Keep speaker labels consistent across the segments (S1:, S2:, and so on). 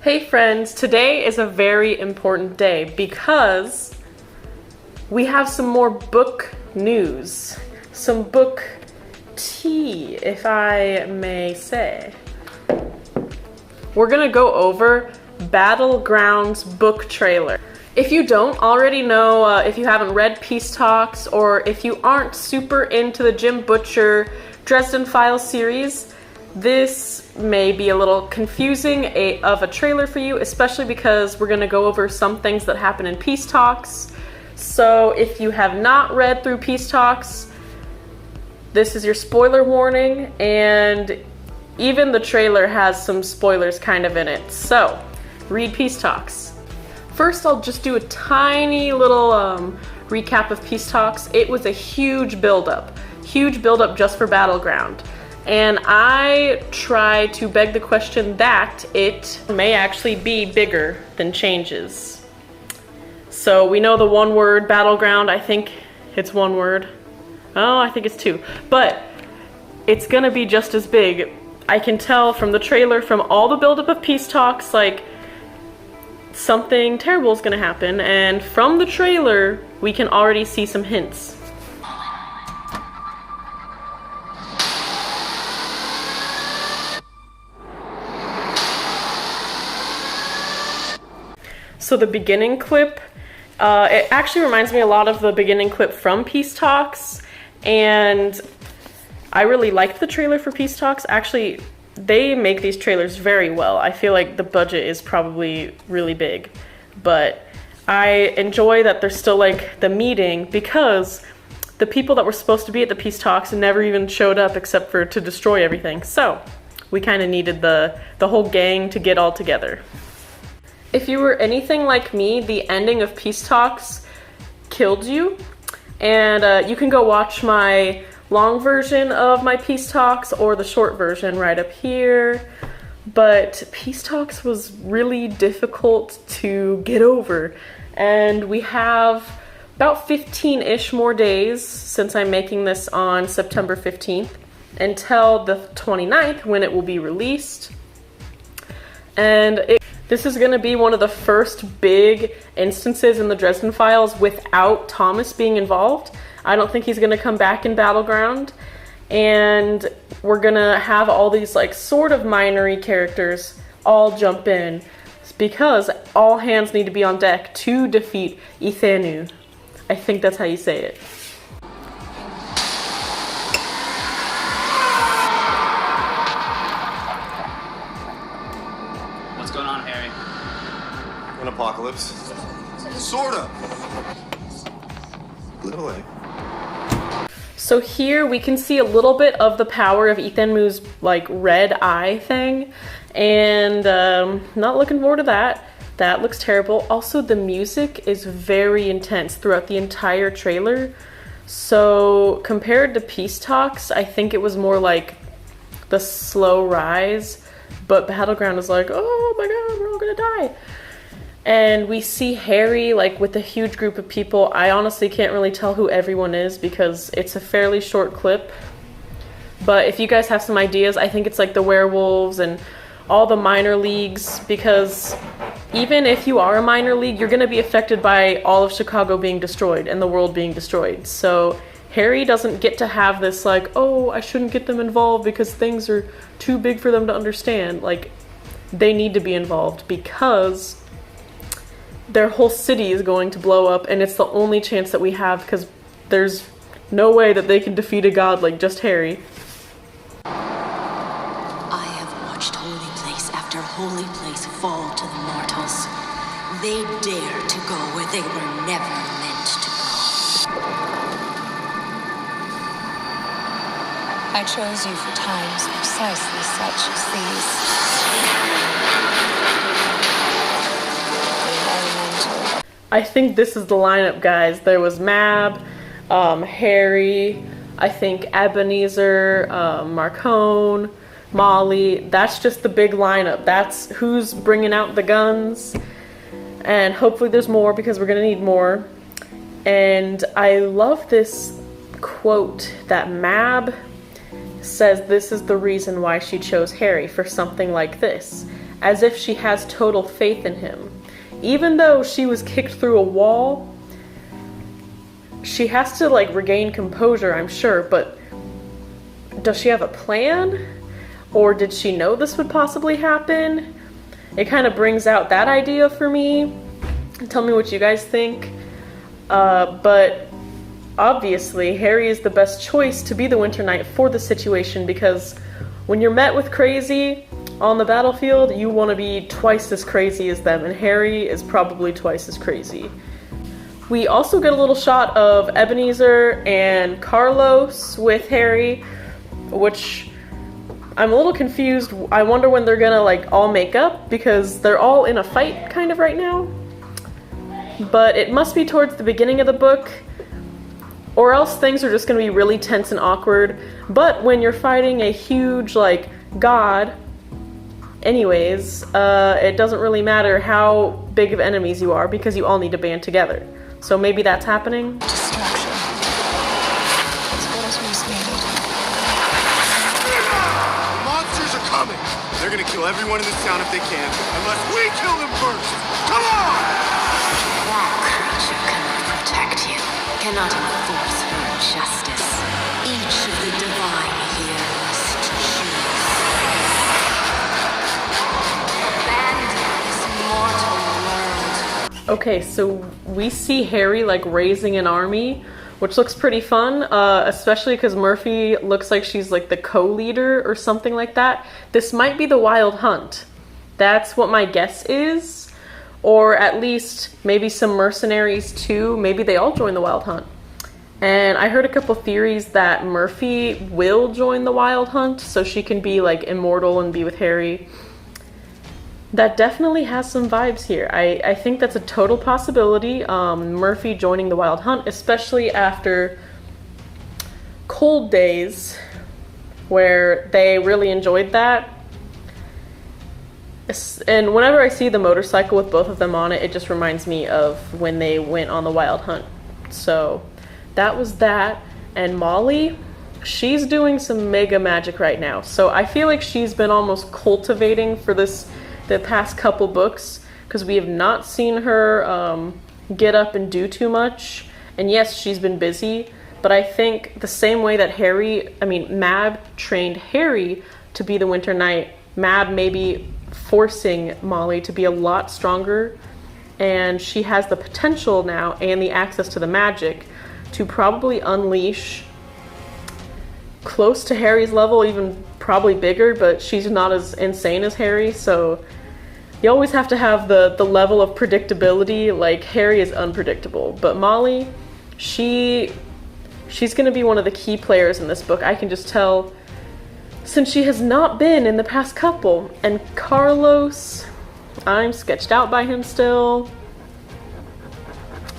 S1: Hey friends, today is a very important day because we have some more book news. Some book tea, if I may say. We're gonna go over Battleground's book trailer. If you don't already know, if you haven't read Peace Talks, or if you aren't super into the Jim Butcher Dresden Files series, this may be a little confusing of a trailer for you, especially because we're going to go over some things that happen in Peace Talks. So if you have not read through Peace Talks, this is your spoiler warning, and even the trailer has some spoilers kind of in it. So read Peace Talks. First, I'll just do a tiny little recap of Peace Talks. It was a huge buildup just for Battleground. And I try to beg the question that it may actually be bigger than changes. So we know the one word Battleground, I think it's one word. Oh, I think it's two. But it's gonna be just as big. I can tell from the trailer, from all the buildup of Peace Talks, like something terrible is gonna happen. And from the trailer, we can already see some hints. So the beginning clip, it actually reminds me a lot of the beginning clip from Peace Talks, and I really liked the trailer for Peace Talks. Actually, they make these trailers very well. I feel like the budget is probably really big, but I enjoy that there's still like the meeting, because the people that were supposed to be at the Peace Talks never even showed up except for to destroy everything. So we kind of needed the whole gang to get all together. If you were anything like me, the ending of Peace Talks killed you. And you can go watch my long version of my Peace Talks or the short version right up here. But Peace Talks was really difficult to get over. And we have about 15-ish more days since I'm making this on September 15th until the 29th when it will be released. And this is going to be one of the first big instances in the Dresden Files without Thomas being involved. I don't think he's going to come back in Battleground. And we're going to have all these like sort of minor-y characters all jump in, because all hands need to be on deck to defeat Ithenu. I think that's how you say it.
S2: What's going on, Harry?
S3: An apocalypse. Sort of. Little A.
S1: So here we can see a little bit of the power of Ithenu's like red eye thing, and not looking forward to that. That looks terrible. Also, the music is very intense throughout the entire trailer. So compared to Peace Talks, I think it was more like the slow rise. But Battleground is like, oh my god, we're all gonna die. And we see Harry like with a huge group of people. I honestly can't really tell who everyone is because it's a fairly short clip. But if you guys have some ideas, I think it's like the werewolves and all the minor leagues, because even if you are a minor league, you're gonna be affected by all of Chicago being destroyed and the world being destroyed. So Harry doesn't get to have this like, oh, I shouldn't get them involved because things are too big for them to understand. Like, they need to be involved because their whole city is going to blow up, and it's the only chance that we have, because there's no way that they can defeat a god like just Harry.
S4: I have watched holy place after holy place fall to the mortals. They dare to go where they were never meant to go.
S5: I chose you for times precisely such as these.
S1: I think this is the lineup, guys. There was Mab, Harry, I think Ebenezer, Marcone, Molly. That's just the big lineup. That's who's bringing out the guns. And hopefully there's more, because we're gonna need more. And I love this quote that Mab says this is the reason why she chose Harry for something like this. as if she has total faith in him. Even though she was kicked through a wall, she has to like regain composure, I'm sure, but does she have a plan? Or did she know this would possibly happen? It kind of brings out that idea for me. Tell me what you guys think. But obviously, Harry is the best choice to be the Winter Knight for the situation, because when you're met with crazy on the battlefield, you want to be twice as crazy as them, and Harry is probably twice as crazy. We also get a little shot of Ebenezer and Carlos with Harry, which I'm a little confused. I wonder when they're gonna like all make up, because they're all in a fight kind of right now. But it must be towards the beginning of the book, or else things are just gonna be really tense and awkward. But when you're fighting a huge like god, anyways, it doesn't really matter how big of enemies you are, because you all need to band together. So maybe that's happening.
S5: Destruction. As good as was needed.
S3: The monsters are coming! They're gonna kill everyone in this town if they can, unless we kill them first! Come on!
S4: That creature cannot protect you, cannot enforce her justice. Each of the divine here must choose. Abandon this mortal world.
S1: Okay, so we see Harry like raising an army, which looks pretty fun, especially because Murphy looks like she's like the co-leader or something like that. This might be the Wild Hunt. That's what my guess is. Or at least maybe some mercenaries too. Maybe they all join the Wild Hunt. And I heard a couple theories that Murphy will join the Wild Hunt so she can be like immortal and be with Harry. That definitely has some vibes here. I think that's a total possibility. Murphy joining the Wild Hunt, especially after Cold Days, where they really enjoyed that. And whenever I see the motorcycle with both of them on it, it just reminds me of when they went on the Wild Hunt. So that was that. And Molly, she's doing some mega magic right now. So I feel like she's been almost cultivating for the past couple books, because we have not seen her get up and do too much. And yes, she's been busy, but I think the same way that Mab trained Harry to be the Winter Knight, Mab may be forcing Molly to be a lot stronger, and she has the potential now and the access to the magic to probably unleash close to Harry's level, even probably bigger, but she's not as insane as Harry, so you always have to have the level of predictability. Like, Harry is unpredictable, but Molly, she's gonna be one of the key players in this book. I can just tell, since she has not been in the past couple. And Carlos, I'm sketched out by him still.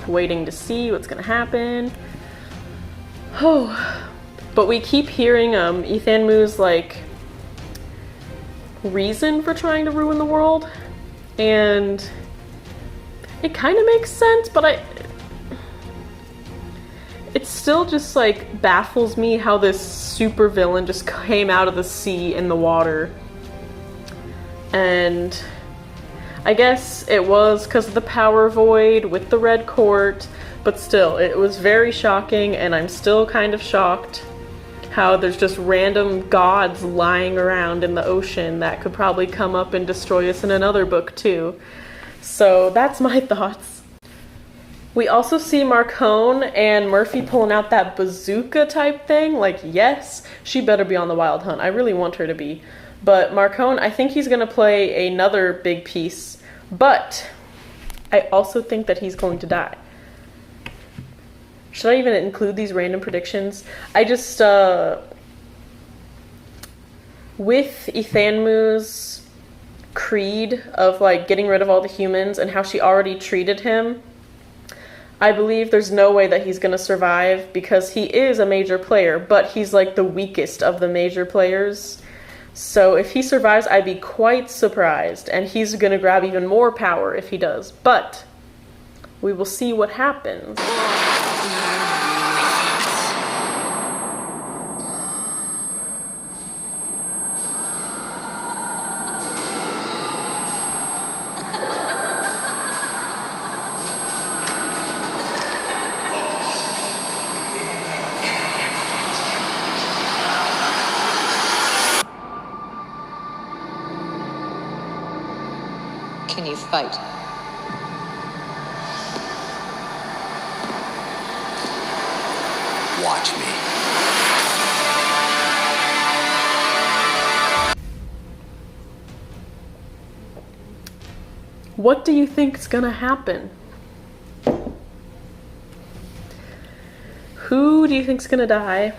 S1: Waiting to see what's gonna happen. Oh, but we keep hearing Ethan Moo's like reason for trying to ruin the world, and it kind of makes sense, but it still just like baffles me how this super villain just came out of the sea in the water. And I guess it was because of the power void with the Red Court, but still, it was very shocking, and I'm still kind of shocked how there's just random gods lying around in the ocean that could probably come up and destroy us in another book too. So that's my thoughts. We also see Marcone and Murphy pulling out that bazooka type thing. Like, yes, she better be on the Wild Hunt. I really want her to be. But Marcone, I think he's going to play another big piece. But I also think that he's going to die. Should I even include these random predictions? I just, with Ethanmu's creed of like getting rid of all the humans and how she already treated him, I believe there's no way that he's going to survive, because he is a major player, but he's like the weakest of the major players. So if he survives, I'd be quite surprised, and he's going to grab even more power if he does. But we will see what happens.
S5: Can you fight?
S3: Watch me.
S1: What do you think's gonna happen? Who do you think's gonna die?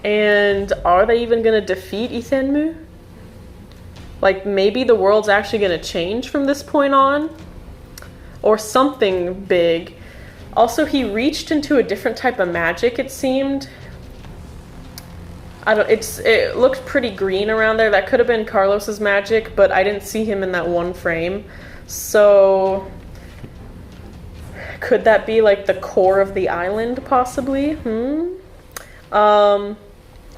S1: And are they even gonna defeat Ithenmu? Like, maybe the world's actually gonna change from this point on? Or something big. Also, he reached into a different type of magic, it seemed. It looked pretty green around there. That could have been Carlos's magic, but I didn't see him in that one frame. So could that be like the core of the island, possibly?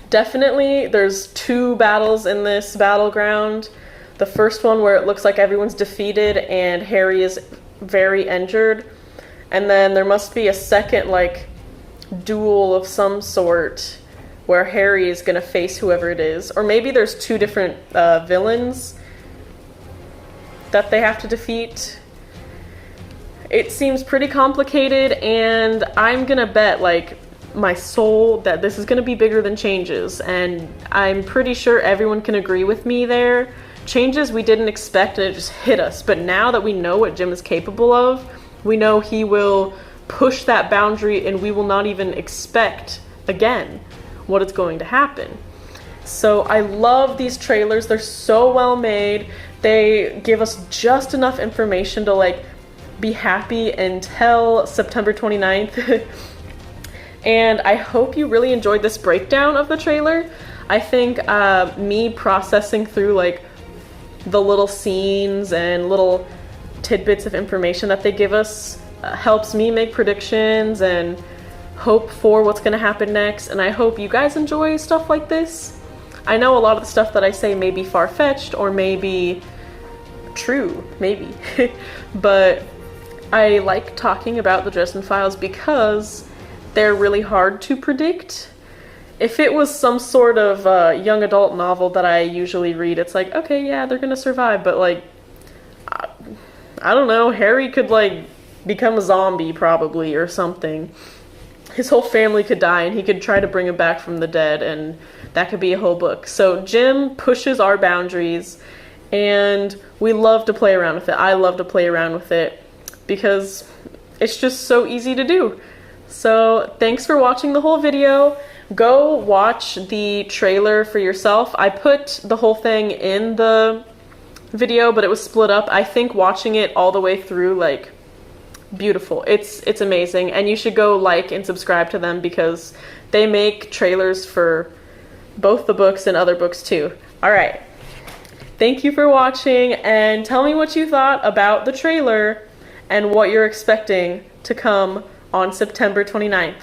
S1: Definitely there's 2 battles in this battleground. The first one where it looks like everyone's defeated and Harry is very injured. And then there must be a second like duel of some sort where Harry is gonna face whoever it is. Or maybe there's 2 different villains that they have to defeat. It seems pretty complicated, and I'm gonna bet like my soul that this is gonna be bigger than Changes, and I'm pretty sure everyone can agree with me there. Changes we didn't expect and it just hit us, but now that we know what Jim is capable of, we know he will push that boundary and we will not even expect again what is going to happen. So I love these trailers. They're so well made. They give us just enough information to like be happy until September 29th. And I hope you really enjoyed this breakdown of the trailer. I think me processing through like the little scenes and little tidbits of information that they give us helps me make predictions and hope for what's going to happen next. And I hope you guys enjoy stuff like this. I know a lot of the stuff that I say may be far-fetched or maybe true, maybe. But I like talking about the Dresden Files because they're really hard to predict. If it was some sort of young adult novel that I usually read, it's like, okay, yeah, they're gonna survive, but like, I don't know, Harry could like become a zombie probably or something. His whole family could die and he could try to bring him back from the dead, and that could be a whole book. So Jim pushes our boundaries and we love to play around with it. I love to play around with it because it's just so easy to do. So thanks for watching the whole video. Go watch the trailer for yourself. I put the whole thing in the video, but it was split up. I think watching it all the way through, like, beautiful. It's amazing, and you should go like and subscribe to them because they make trailers for both the books and other books too. All right. Thank you for watching, and tell me what you thought about the trailer and what you're expecting to come on September 29th.